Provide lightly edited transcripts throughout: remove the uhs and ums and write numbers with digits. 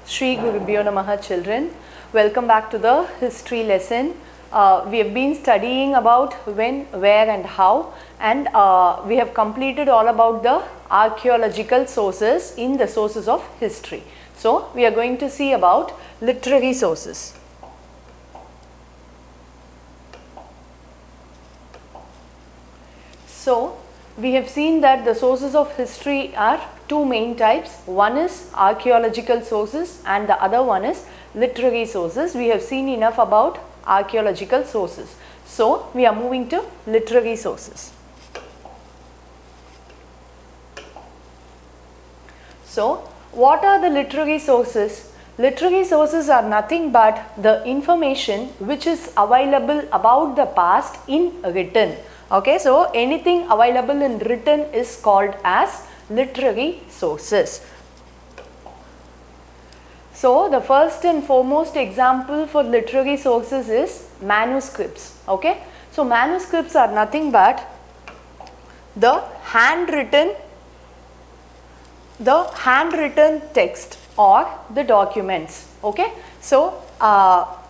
Shri Gurubhyo Namaha children. Welcome back to the history lesson. We have been studying about when, where and how, and we have completed all about the archaeological sources in the sources of history. So, we are going to see about literary sources. So, we have seen that the sources of history are two main types. One is archaeological sources and the other one is literary sources. We have seen enough about archaeological sources. So, we are moving to literary sources. So, what are the literary sources? Literary sources are nothing but the information which is available about the past in written. Okay, so anything available in written is called as literary sources. So, the first and foremost example for literary sources is manuscripts. Okay, so manuscripts are nothing but the handwritten text or the documents. Okay, so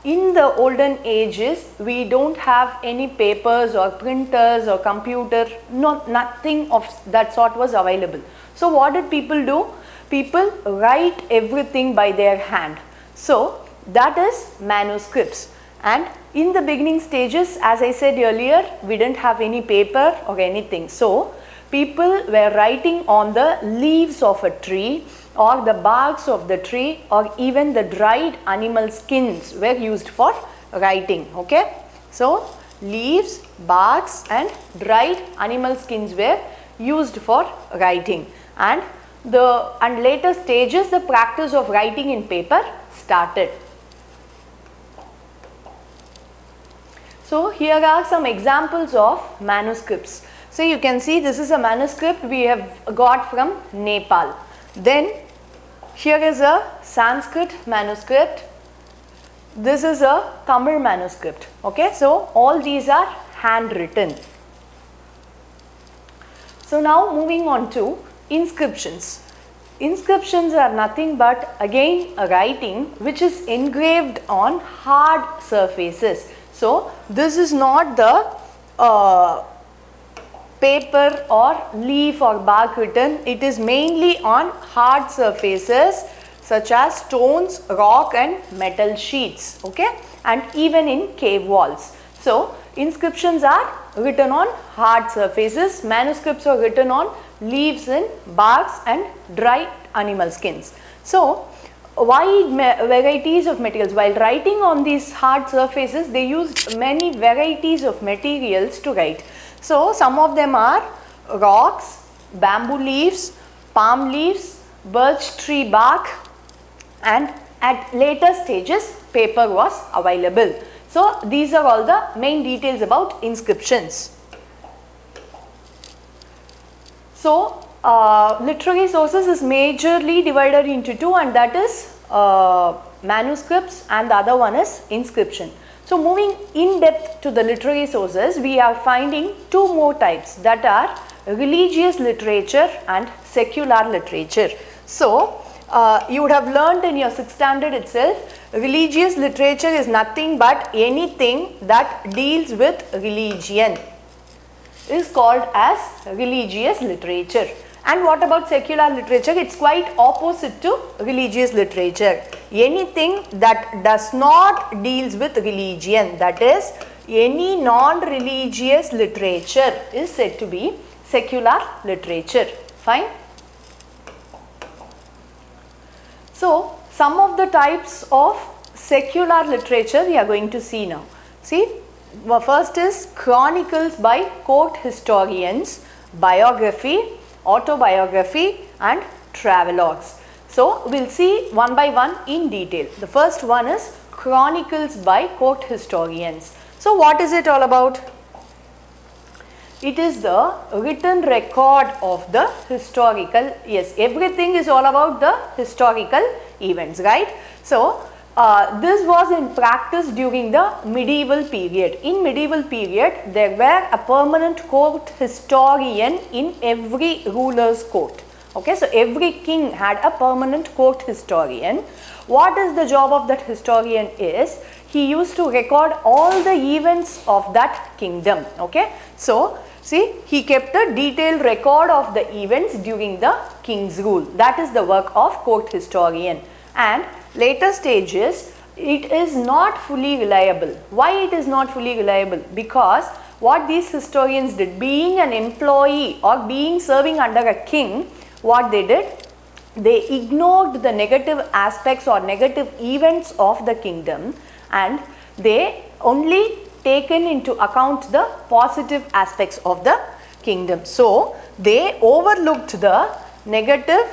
in the olden ages we don't have any papers or printers or computer, nothing of that sort was available. So what did people do? People write everything by their hand. So that is manuscripts. And in the beginning stages, as I said earlier, we didn't have any paper or anything. So people were writing on the leaves of a tree or the barks of the tree, or even the dried animal skins were used for writing. Okay, so leaves, barks and dried animal skins were used for writing, and later stages the practice of writing in paper started. So here are some examples of manuscripts. So you can see this is a manuscript we have got from Nepal. Then here is a Sanskrit manuscript. This is a Tamil manuscript. Okay, so all these are handwritten. So now moving on to inscriptions. Inscriptions are nothing but again a writing which is engraved on hard surfaces. So this is not the paper or leaf or bark written, it is mainly on hard surfaces such as stones, rock and metal sheets, okay, and even in cave walls. So inscriptions are written on hard surfaces, manuscripts are written on leaves and barks and dried animal skins. So wide varieties of materials. While writing on these hard surfaces, they used many varieties of materials to write. So some of them are rocks, bamboo leaves, palm leaves, birch tree bark, and at later stages paper was available. So these are all the main details about inscriptions. So literary sources is majorly divided into two, and that is manuscripts and the other one is inscription. So moving in depth to the literary sources, we are finding two more types, that are religious literature and secular literature. So you would have learned in your 6th standard itself, religious literature is nothing but anything that deals with religion is called as religious literature. And what about secular literature? It's quite opposite to religious literature. Anything that does not deals with religion, that is any non-religious literature, is said to be secular literature. Fine. So some of the types of secular literature we are going to see now. See, first is chronicles by court historians, biography, autobiography and travelogues. So we will see one by one in detail. The first one is chronicles by court historians. So what is it all about? It is the written record of the historical, yes, everything is all about the historical events, right? So this was in practice during the medieval period. In medieval period, there were a permanent court historian in every ruler's court. Okay, so every king had a permanent court historian. What is the job of that historian is, he used to record all the events of that kingdom. Okay, so see, he kept a detailed record of the events during the king's rule. That is the work of court historian. And later stages, it is not fully reliable. Why it is not fully reliable? Because what these historians did, being an employee or being serving under a king, what they did, they ignored the negative aspects or negative events of the kingdom, and they only taken into account the positive aspects of the kingdom. So they overlooked the negative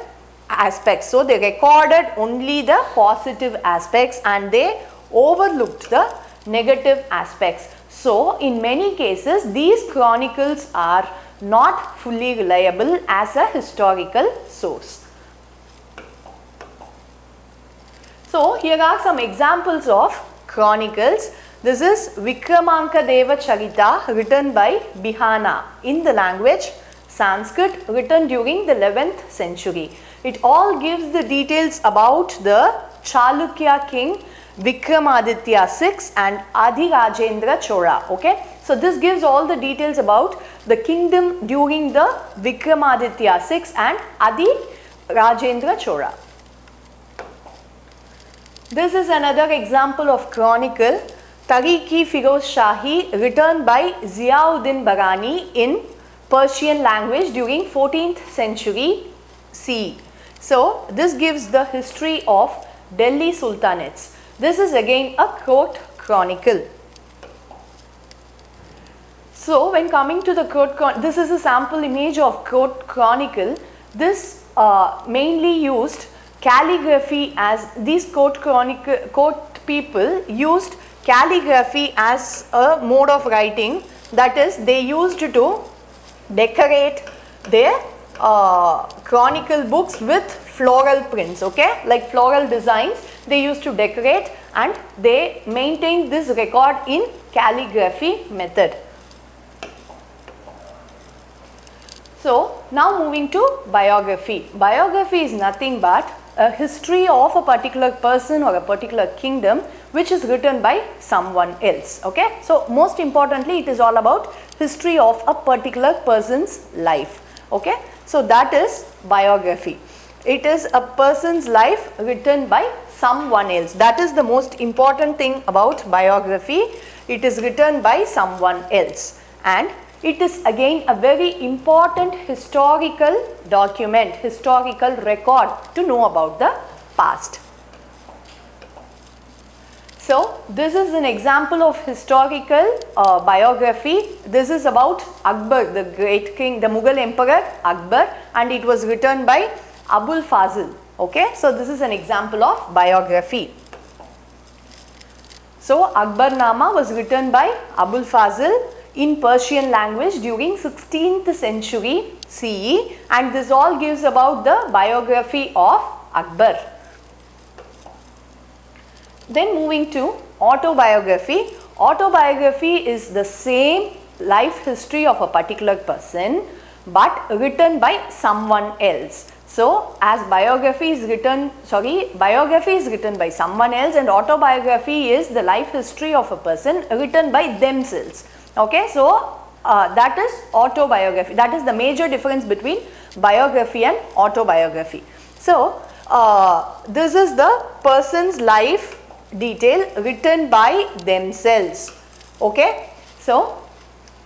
aspects. So they recorded only the positive aspects and they overlooked the negative aspects. So in many cases, these chronicles are not fully reliable as a historical source. So here are some examples of chronicles. This is Vikramanka Deva Charita, written by Bihana in the language Sanskrit, written during the 11th century. It all gives the details about the Chalukya king Vikramaditya VI and Adhirajendra Chola. Okay, so this gives all the details about the kingdom during the Vikramaditya VI and Adhirajendra Chola. This is another example of chronicle, Tariq-i-Firoz Shahi, written by Ziauddin Barani in Persian language during 14th century CE. So this gives the history of Delhi Sultanates. This is again a court chronicle. So when coming to the court, this is a sample image of court chronicle. This mainly used calligraphy, as these court people used calligraphy as a mode of writing. That is, they used to decorate their chronicle books with floral prints, okay, like floral designs they used to decorate, and they maintained this record in calligraphy method. So now moving to biography. Biography is nothing but a history of a particular person or a particular kingdom which is written by someone else. Okay, so most importantly, it is all about history of a particular person's life. Okay, so that is biography. It is a person's life written by someone else. That is the most important thing about biography. It is written by someone else, and it is again a very important historical document, historical record to know about the past. So this is an example of historical biography. This is about Akbar, the great king, the Mughal emperor Akbar, and it was written by Abul Fazl. Okay, so this is an example of biography. So Akbar Nama was written by Abul Fazl in Persian language during 16th century CE, and this all gives about the biography of Akbar. Then moving to autobiography. Autobiography is the same life history of a particular person but written by someone else. So as biography is written by someone else, and autobiography is the life history of a person written by themselves. Okay, so that is autobiography. That is the major difference between biography and autobiography. So this is the person's life detail written by themselves. Okay, so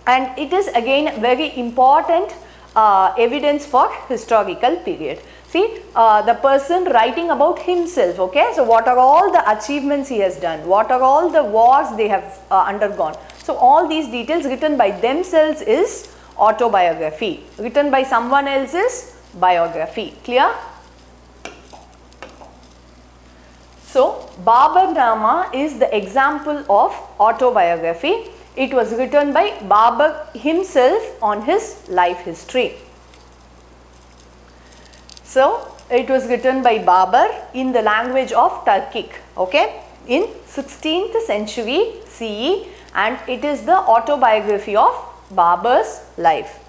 and it is again very important evidence for historical period. See, the person writing about himself. Okay, so what are all the achievements he has done, what are all the wars they have undergone. So all these details written by themselves is autobiography. Written by someone else is biography. Clear? So Babar Nama is the example of autobiography. It was written by Babar himself on his life history. So it was written by Babar in the language of Turkic, okay, in 16th century CE, and it is the autobiography of Babar's life.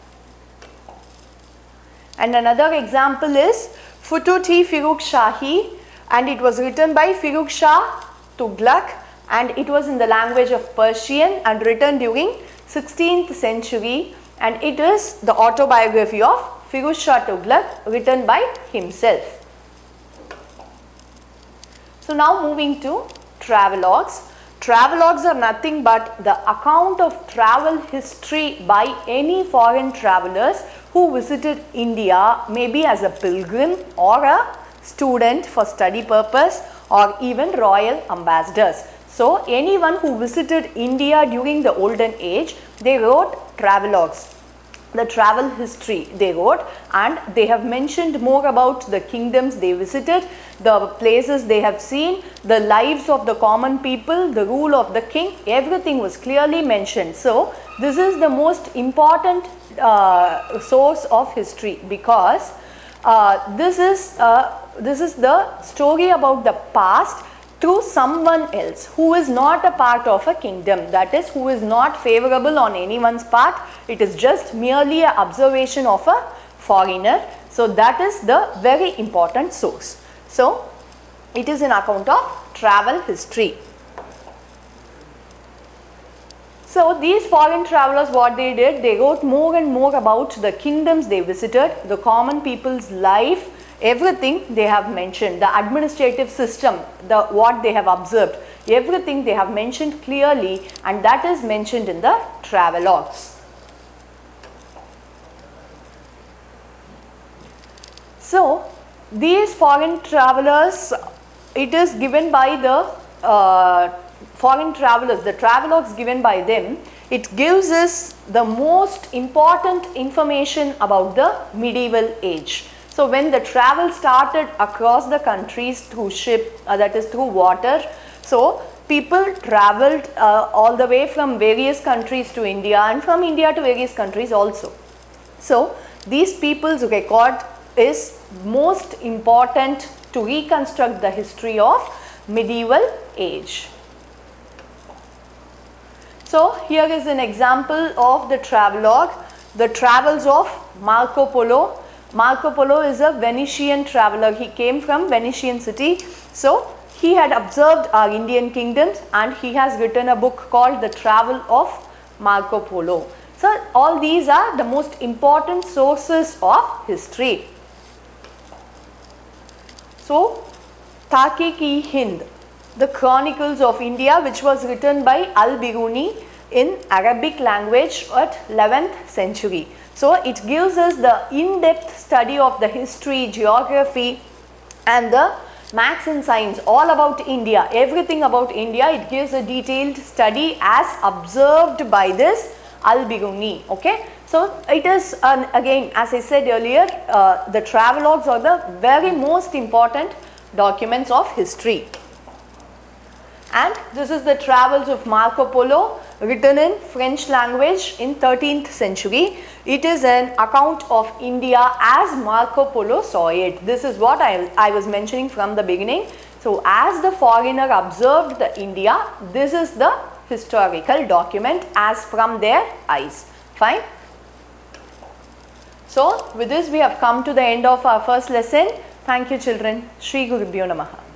And another example is Futuh-i Firuz Shahi, and it was written by Firuz Shah Tughlaq, and it was in the language of Persian and written during 16th century, and it is the autobiography of Firuz Shah Tughlaq written by himself. So now moving to travelogues. Travelogues are nothing but the account of travel history by any foreign travelers who visited India, maybe as a pilgrim or a student for study purpose, or even royal ambassadors. So anyone who visited India during the olden age, they wrote travelogues. The travel history they wrote, and they have mentioned more about the kingdoms they visited, the places they have seen, the lives of the common people, the rule of the king, everything was clearly mentioned. So this is the most important source of history, because this is the story about the past through someone else who is not a part of a kingdom, that is, who is not favorable on anyone's part. It is just merely an observation of a foreigner. So that is the very important source. So it is an account of travel history. So these foreign travelers, what they did, they wrote more and more about the kingdoms they visited, the common people's life, everything they have mentioned, the administrative system, what they have observed, everything they have mentioned clearly, and that is mentioned in the travelogues. So these foreign travelers, it is given by the foreign travelers, the travelogues given by them, it gives us the most important information about the medieval age. So when the travel started across the countries through ship, that is through water, so people traveled all the way from various countries to India, and from India to various countries also. So these people's record is most important to reconstruct the history of medieval age. So here is an example of the travelogue, the travels of Marco Polo. Marco Polo is a Venetian traveler. He came from Venetian city. So he had observed our Indian kingdoms, and he has written a book called The Travel of Marco Polo. So all these are the most important sources of history. So Tariq-i-Hind, the Chronicles of India, which was written by Al-Biruni in Arabic language at 11th century. So it gives us the in-depth study of the history, geography, and the maths and science, all about India, everything about India. It gives a detailed study as observed by this Al-Biruni. Okay, so it is again, as I said earlier, the travelogues are the very most important documents of history. And this is the travels of Marco Polo, written in French language in 13th century. It is an account of India as Marco Polo saw it. This is what I was mentioning from the beginning. So as the foreigner observed the India, this is the historical document as from their eyes. Fine. So with this we have come to the end of our first lesson. Thank you children. Shri Gurubhyo Namaha.